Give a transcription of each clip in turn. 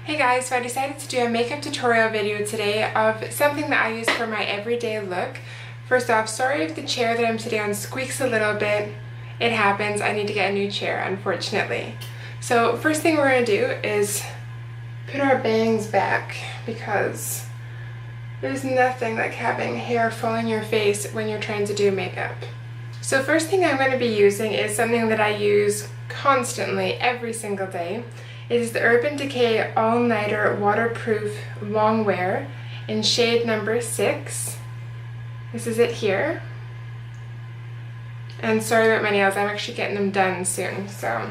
Hey guys, so I decided to do a makeup tutorial video today of something that I use for my everyday look. First off, sorry if the chair that I'm sitting on squeaks a little bit. It happens. I need to get a new chair, unfortunately. So first thing we're going to do is put our bangs back because there's nothing like having hair fall in your face when you're trying to do makeup. So first thing I'm going to be using is something that I use constantly every single day. It is the Urban Decay All Nighter Waterproof Longwear in shade number 6. This is it here. And sorry about my nails, I'm actually getting them done soon. So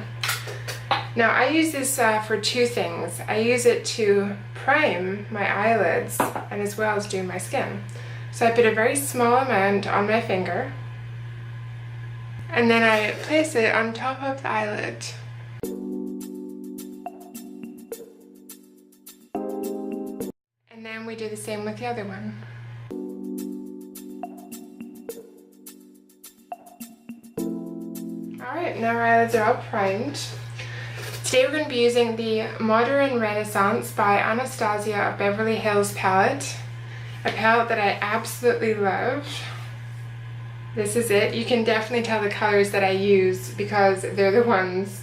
now I use this for two things. I use it to prime my eyelids and as well as do my skin. So I put a very small amount on my finger and then I place it on top of the eyelid. And then we do the same with the other one. Alright, now our eyelids are all primed. Today we're going to be using the Modern Renaissance by Anastasia of Beverly Hills palette. A palette that I absolutely love. This is it. You can definitely tell the colors that I use because they're the ones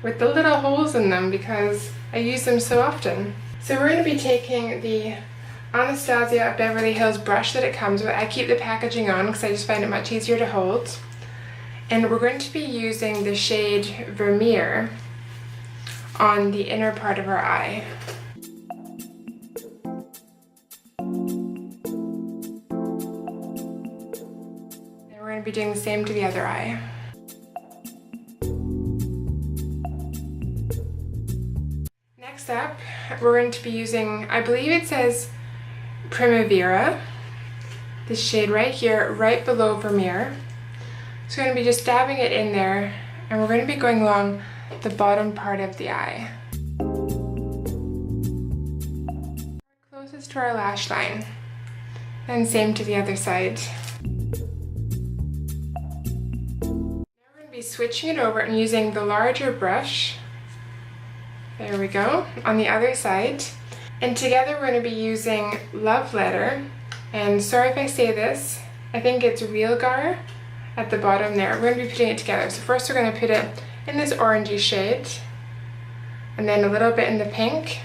with the little holes in them because I use them so often. So we're going to be taking the Anastasia Beverly Hills brush that it comes with. I keep the packaging on because I just find it much easier to hold. And we're going to be using the shade Vermeer on the inner part of our eye. And we're going to be doing the same to the other eye. Next up, we're going to be using, I believe it says Primavera, this shade right here, right below Vermeer. So we're going to be just dabbing it in there, and we're going to be going along the bottom part of the eye. Closest to our lash line. And same to the other side. Now we're going to be switching it over and using the larger brush. There we go, on the other side. And together we're going to be using Love Letter. And sorry if I say this, I think it's Real Gar at the bottom there. We're going to be putting it together. So first we're going to put it in this orangey shade, and then a little bit in the pink,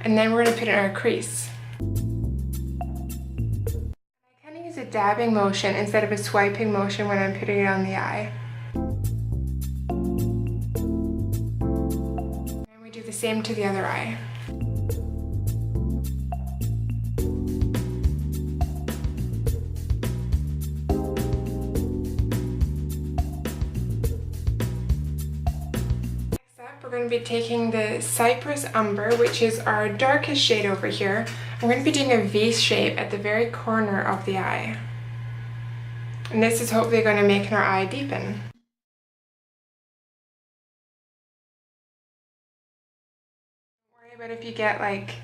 and then we're going to put it in our crease. I kind of use a dabbing motion instead of a swiping motion when I'm putting it on the eye. The same to the other eye. Next up, we're going to be taking the Cypress Umber, which is our darkest shade over here. I'm going to be doing a V shape at the very corner of the eye. And this is hopefully going to make our eye deepen. But if you get like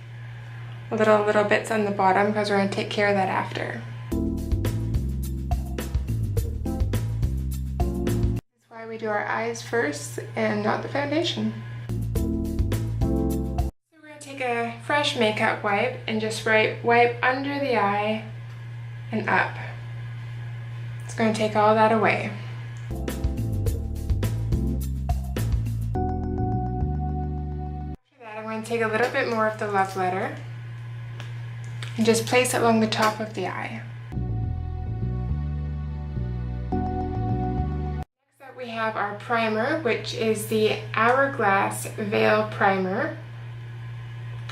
little bits on the bottom, because we're going to take care of that after. That's why we do our eyes first and not the foundation. So we're going to take a fresh makeup wipe and just wipe under the eye and up. It's going to take all that away. Take a little bit more of the Love Letter and just place it along the top of the eye. Next up we have our primer, which is the Hourglass Veil Primer.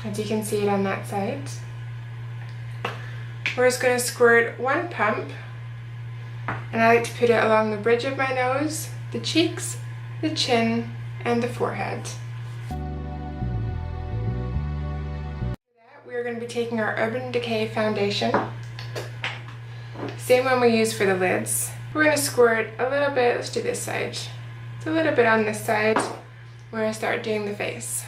As you can see it on that side. We're just going to squirt one pump, and I like to put it along the bridge of my nose, the cheeks, the chin, and the forehead. We're going to be taking our Urban Decay foundation, same one we use for the lids. We're going to squirt a little bit, let's do this side. It's a little bit on this side. We're going to start doing the face.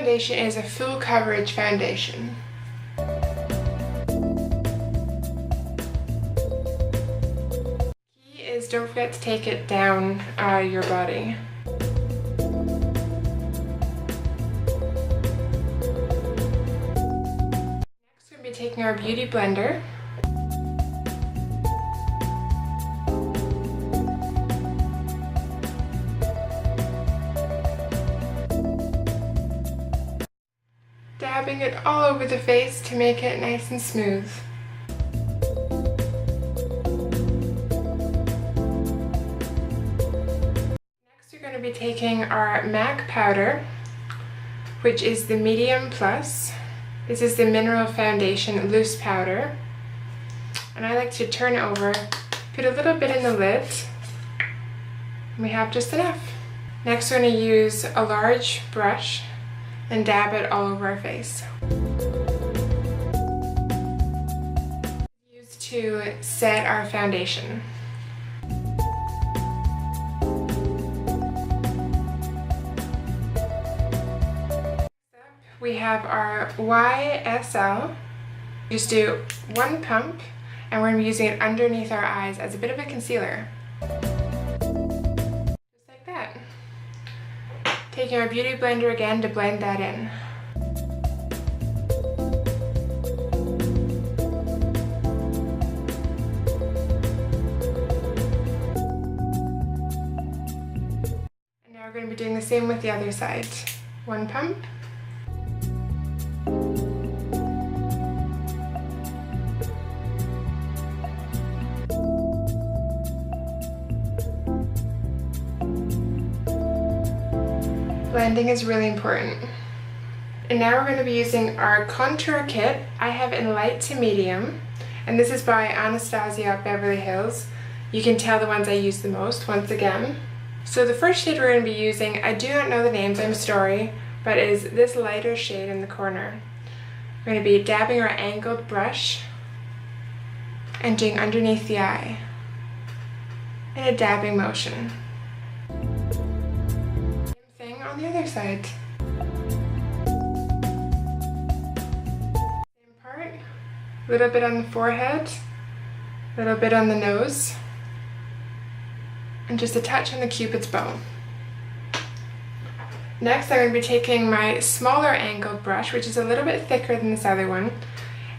foundation is a full coverage foundation. Key is don't forget to take it down your body. Next we're going to be taking our beauty blender. Dabbing it all over the face to make it nice and smooth. Next we're going to be taking our MAC powder, which is the Medium Plus. This is the Mineral Foundation Loose Powder. And I like to turn it over, put a little bit in the lid, and we have just enough. Next we're going to use a large brush and dab it all over our face. Used to set our foundation. We have our YSL. Just do one pump, and we're going to be using it underneath our eyes as a bit of a concealer. Just like that. Taking our beauty blender again to blend that in. And now we're going to be doing the same with the other side. One pump. Blending is really important. And now we're going to be using our contour kit. I have in light to medium, and this is by Anastasia, Beverly Hills. You can tell the ones I use the most once again. So the first shade we're going to be using, I do not know the names, I'm sorry, but is this lighter shade in the corner. We're going to be dabbing our angled brush and doing underneath the eye in a dabbing motion. On the other side. Same part. A little bit on the forehead, a little bit on the nose, and just a touch on the cupid's bow. Next I'm going to be taking my smaller angled brush, which is a little bit thicker than this other one,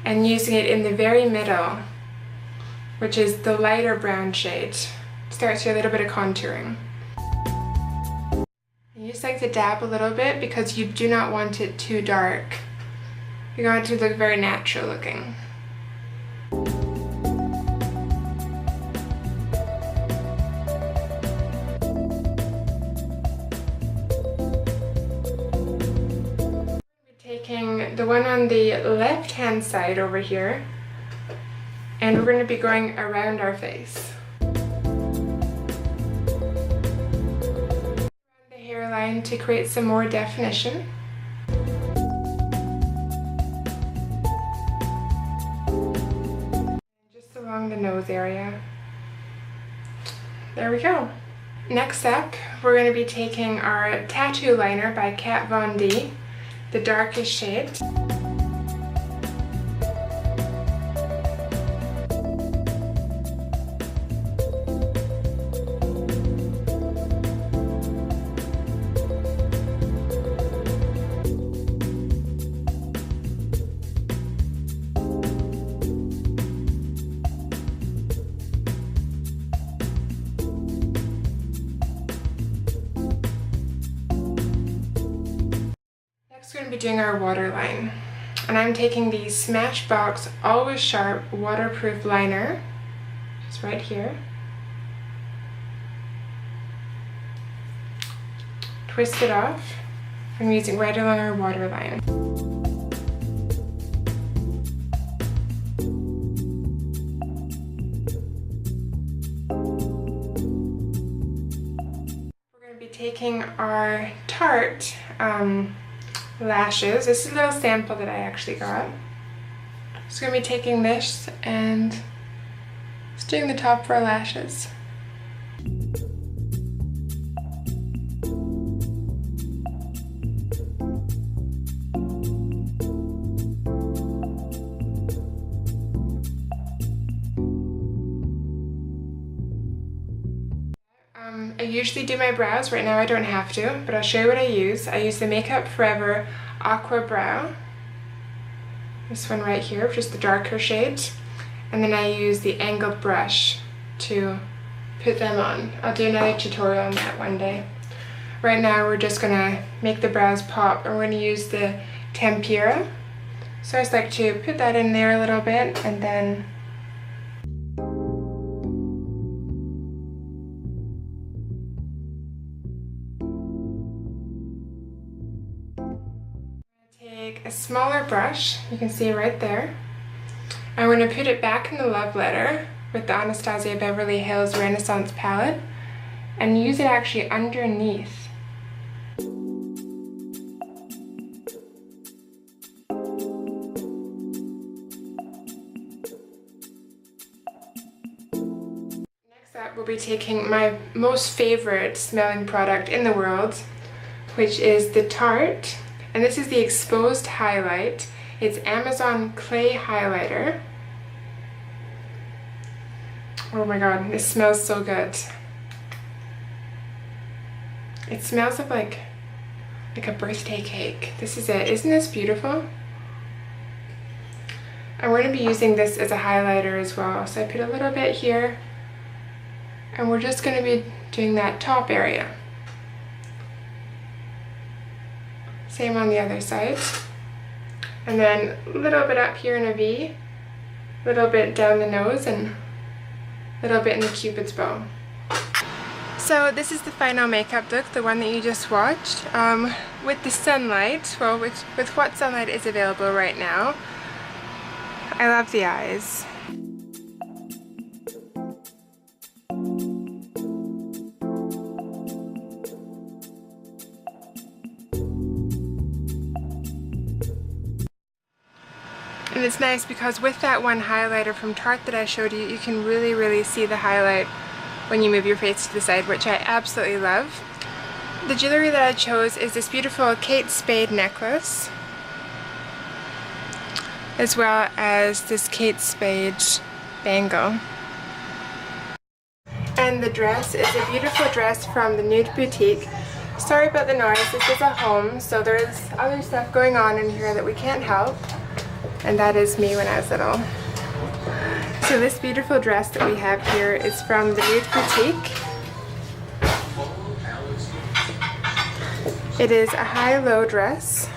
and using it in the very middle, which is the lighter brown shade. Starts with a little bit of contouring. You just like to dab a little bit because you do not want it too dark. You want it to look very natural looking. We're taking the one on the left hand side over here, and we're going to be going around our face. To create some more definition. Just along the nose area. There we go. Next up, we're going to be taking our Tattoo Liner by Kat Von D, the darkest shade. We're going to be doing our waterline, and I'm taking the Smashbox Always Sharp Waterproof Liner, just right here. Twist it off. I'm using right along our waterline. We're going to be taking our Tarte lashes. This is a little sample that I actually got. Just going to be taking this and just doing the top for our lashes. I usually do my brows. Right now I don't have to, but I'll show you what I use. I use the Makeup Forever Aqua Brow. This one right here, just the darker shade. And then I use the angled brush to put them on. I'll do another tutorial on that one day. Right now we're just gonna make the brows pop, and we're gonna use the Tempera. So I just like to put that in there a little bit, and then take a smaller brush, you can see right there. I'm going to put it back in the Love Letter with the Anastasia Beverly Hills Renaissance palette and use it actually underneath. Next up, we'll be taking my most favorite smelling product in the world, which is the Tarte. And this is the Exposed Highlight. It's Amazon Clay Highlighter. Oh my god, this smells so good. It smells of like a birthday cake. This is it. Isn't this beautiful? I'm going to be using this as a highlighter as well. So I put a little bit here. And we're just going to be doing that top area. Same on the other side. And then a little bit up here in a V, a little bit down the nose, and a little bit in the Cupid's bow. So this is the final makeup look, the one that you just watched. With the sunlight, well, with what sunlight is available right now, I love the eyes. And it's nice because with that one highlighter from Tarte that I showed you, you can really see the highlight when you move your face to the side, which I absolutely love. The jewelry that I chose is this beautiful Kate Spade necklace, as well as this Kate Spade bangle. And the dress is a beautiful dress from the Nude Boutique. Sorry about the noise, this is a home, so there's other stuff going on in here that we can't help. And that is me when I was little. So this beautiful dress that we have here is from the Nude Boutique. It is a high-low dress.